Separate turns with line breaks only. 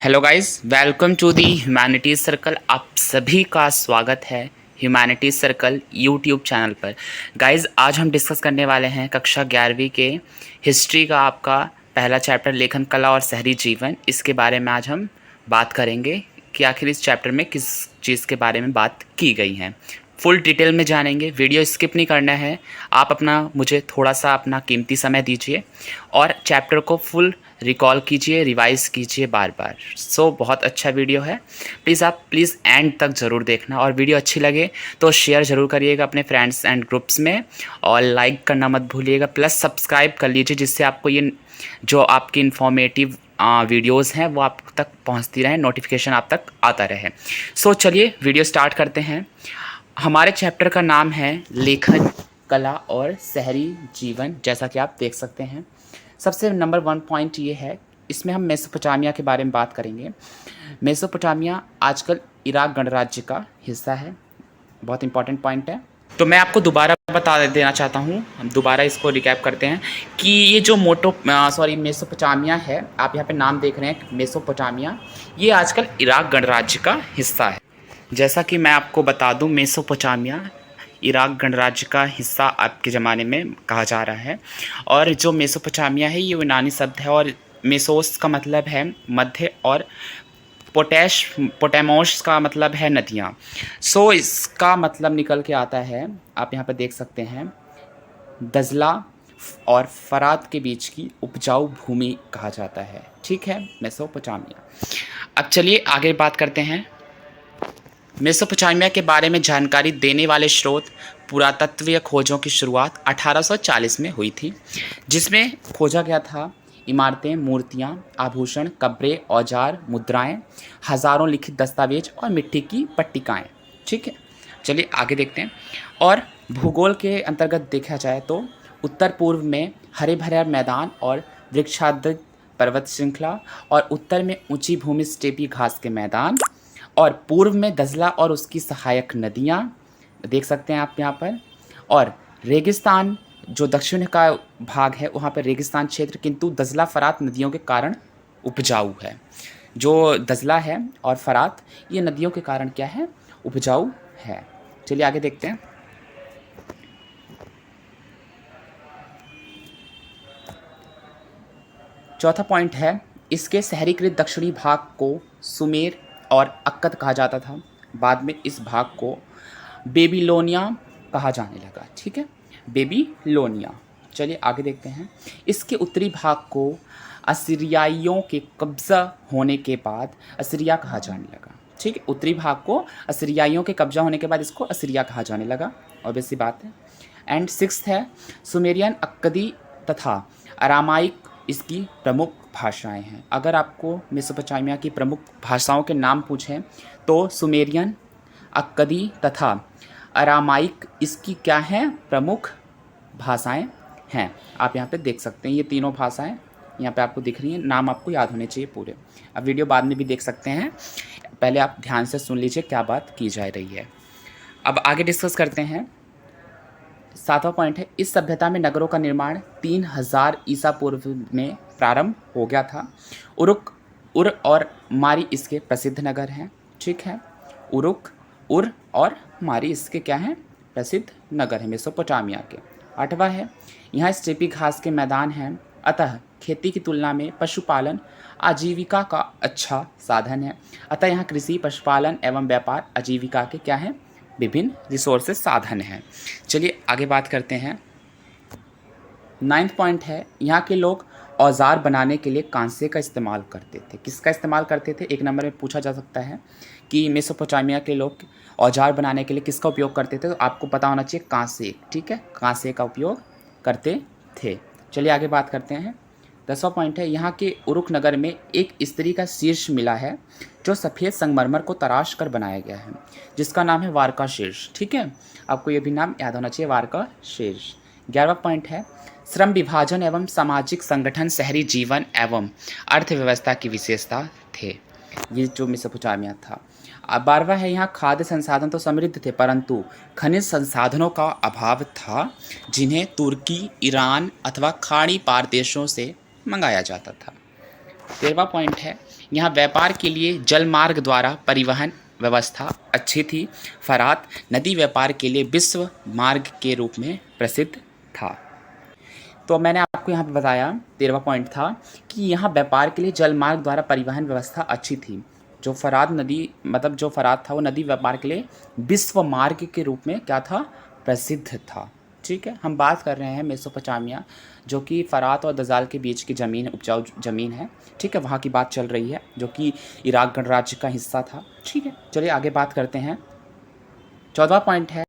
Hello guys, welcome to the humanities circle. आप सभी का स्वागत है ह्यूमैनिटीज़ सर्कल यूट्यूब चैनल पर। गाइस, आज हम डिस्कस करने वाले हैं कक्षा 11वीं के हिस्ट्री का आपका पहला चैप्टर लेखन कला और शहरी जीवन। इसके बारे में आज हम बात करेंगे कि आखिर इस चैप्टर में किस चीज़ के बारे में बात की गई है। फुल डिटेल में जानेंगे, वीडियो स्किप नहीं करना है। आप मुझे थोड़ा सा अपना कीमती समय दीजिए और चैप्टर को फुल रिकॉल कीजिए, रिवाइज कीजिए बार बार। बहुत अच्छा वीडियो है। प्लीज़ एंड तक ज़रूर देखना, और वीडियो अच्छी लगे तो शेयर ज़रूर करिएगा अपने फ्रेंड्स एंड ग्रुप्स में, और लाइक करना मत भूलिएगा। प्लस सब्सक्राइब कर लीजिए, जिससे आपको ये जो आपकी इन्फॉर्मेटिव वीडियोस हैं वो आप तक पहुंचती रहें, नोटिफिकेशन आप तक आता रहे। चलिए वीडियो स्टार्ट करते हैं। हमारे चैप्टर का नाम है लेखन कला और शहरी जीवन, जैसा कि आप देख सकते हैं। सबसे नंबर 1 पॉइंट ये है, इसमें हम मेसोपोटामिया के बारे में बात करेंगे। मेसोपोटामिया आजकल इराक गणराज्य का हिस्सा है। बहुत इंपॉर्टेंट पॉइंट है। तो मैं आपको दोबारा बता देना चाहता हूँ, हम दोबारा इसको रिकैप करते हैं कि ये जो मेसोपोटामिया है, आप यहाँ पे नाम देख रहे हैं मेसोपोटामिया, ये आजकल इराक गणराज्य का हिस्सा है। जैसा कि मैं आपको बता दूं, मेसोपोटामिया इराक गणराज्य का हिस्सा आपके ज़माने में कहा जा रहा है। और जो मेसोपोटामिया है ये यूनानी शब्द है, और मेसोस का मतलब है मध्य, और पोटेमोस का मतलब है नदियाँ। इसका मतलब निकल के आता है, आप यहाँ पर देख सकते हैं, दजला और फरात के बीच की उपजाऊ भूमि कहा जाता है। ठीक है, मेसोपोटामिया। अब चलिए आगे बात करते हैं। मेसोपोटामिया के बारे में जानकारी देने वाले स्रोत पुरातत्वीय खोजों की शुरुआत 1840 में हुई थी, जिसमें खोजा गया था इमारतें, मूर्तियाँ, आभूषण, कब्रें, औजार, मुद्राएं, हज़ारों लिखित दस्तावेज और मिट्टी की पट्टिकाएँ। ठीक है, चलिए आगे देखते हैं। और भूगोल के अंतर्गत देखा जाए तो उत्तर पूर्व में हरे भरे मैदान और वृक्षाच्छादित पर्वत श्रृंखला, और उत्तर में ऊंची भूमि स्टेपी घास के मैदान, और पूर्व में दजला और उसकी सहायक नदियाँ देख सकते हैं आप यहाँ पर, और रेगिस्तान जो दक्षिण का भाग है वहाँ पर रेगिस्तान क्षेत्र, किंतु दजला फरात नदियों के कारण उपजाऊ है। जो दजला है और फरात, ये नदियों के कारण क्या है, उपजाऊ है। चलिए आगे देखते हैं। चौथा पॉइंट है, इसके शहरीकृत दक्षिणी भाग को सुमेर और अक्कद कहा जाता था। बाद में इस भाग को बेबीलोनिया कहा जाने लगा। ठीक है, बेबीलोनिया। चलिए आगे देखते हैं। इसके उत्तरी भाग को असीरियाइयों के कब्जा होने के बाद असीरिया कहा जाने लगा। ठीक है, उत्तरी भाग को असीरियाइयों के कब्जा होने के बाद इसको असीरिया कहा जाने लगा, ऑब्वियस सी बात है। एंड सिक्स्थ है, सुमेरियन, अक्कदी तथा अरामाइक इसकी प्रमुख भाषाएं हैं। अगर आपको मेसोपोटामिया की प्रमुख भाषाओं के नाम पूछें तो सुमेरियन, अक्कदी तथा अरामाइक इसकी क्या हैं, प्रमुख भाषाएं हैं। आप यहाँ पे देख सकते हैं, ये तीनों भाषाएं यहाँ पे आपको दिख रही हैं। नाम आपको याद होने चाहिए पूरे। अब वीडियो बाद में भी देख सकते हैं, पहले आप ध्यान से सुन लीजिए क्या बात की जा रही है। अब आगे डिस्कस करते हैं। 7वां पॉइंट है, इस सभ्यता में नगरों का निर्माण 3000 ईसा पूर्व में प्रारंभ हो गया था। उर और मारी इसके प्रसिद्ध नगर हैं। ठीक है, उर और मारी इसके क्या हैं, प्रसिद्ध नगर हैं मेसोपोटामिया के। 8वां है, यहाँ स्टेपी घास के मैदान हैं, अतः खेती की तुलना में पशुपालन आजीविका का अच्छा साधन है। अतः यहाँ कृषि, पशुपालन एवं व्यापार आजीविका के क्या हैं, विभिन्न रिसोर्सेज, साधन हैं। चलिए आगे बात करते हैं। 9वां पॉइंट है, यहाँ के लोग औजार बनाने के लिए कांसे का इस्तेमाल करते थे। किसका इस्तेमाल करते थे, एक नंबर में पूछा जा सकता है कि मेसोपोटामिया के लोग औजार बनाने के लिए किसका उपयोग करते थे, तो आपको पता होना चाहिए कांसे। ठीक है, कांसे का उपयोग करते थे। चलिए आगे बात करते हैं। 10वां पॉइंट है, यहाँ के उरुक नगर में एक स्त्री का शीर्ष मिला है जो सफ़ेद संगमरमर को तराश कर बनाया गया है, जिसका नाम है वारका शीर्ष। ठीक है, आपको ये भी नाम याद होना चाहिए, वारका शीर्ष। 11वां पॉइंट है, श्रम विभाजन एवं सामाजिक संगठन शहरी जीवन एवं अर्थव्यवस्था की विशेषता थे। ये जो मेसोपोटामिया था। 12वां है, यहाँ खाद्य संसाधन तो समृद्ध थे, परंतु खनिज संसाधनों का अभाव था, जिन्हें तुर्की, ईरान अथवा खाड़ी पार देशों से मंगाया जाता था। 13वां पॉइंट है, यहाँ व्यापार के लिए जल मार्ग द्वारा परिवहन व्यवस्था अच्छी थी। फरात नदी व्यापार के लिए विश्व मार्ग के रूप में प्रसिद्ध था। तो मैंने आपको यहाँ पे बताया 13वां पॉइंट था कि यहाँ व्यापार के लिए जल मार्ग द्वारा परिवहन व्यवस्था अच्छी थी। जो फरात नदी मतलब जो फरात था वो नदी व्यापार के लिए विश्व मार्ग के रूप में क्या था, प्रसिद्ध था। ठीक है, हम बात कर रहे हैं मेसोपोटामिया, जो कि फरात और दजाल के बीच की ज़मीन, उपजाऊ ज़मीन है। ठीक है, वहाँ की बात चल रही है, जो कि इराक गणराज्य का हिस्सा था। ठीक है, चलिए आगे बात करते हैं। 14वां पॉइंट है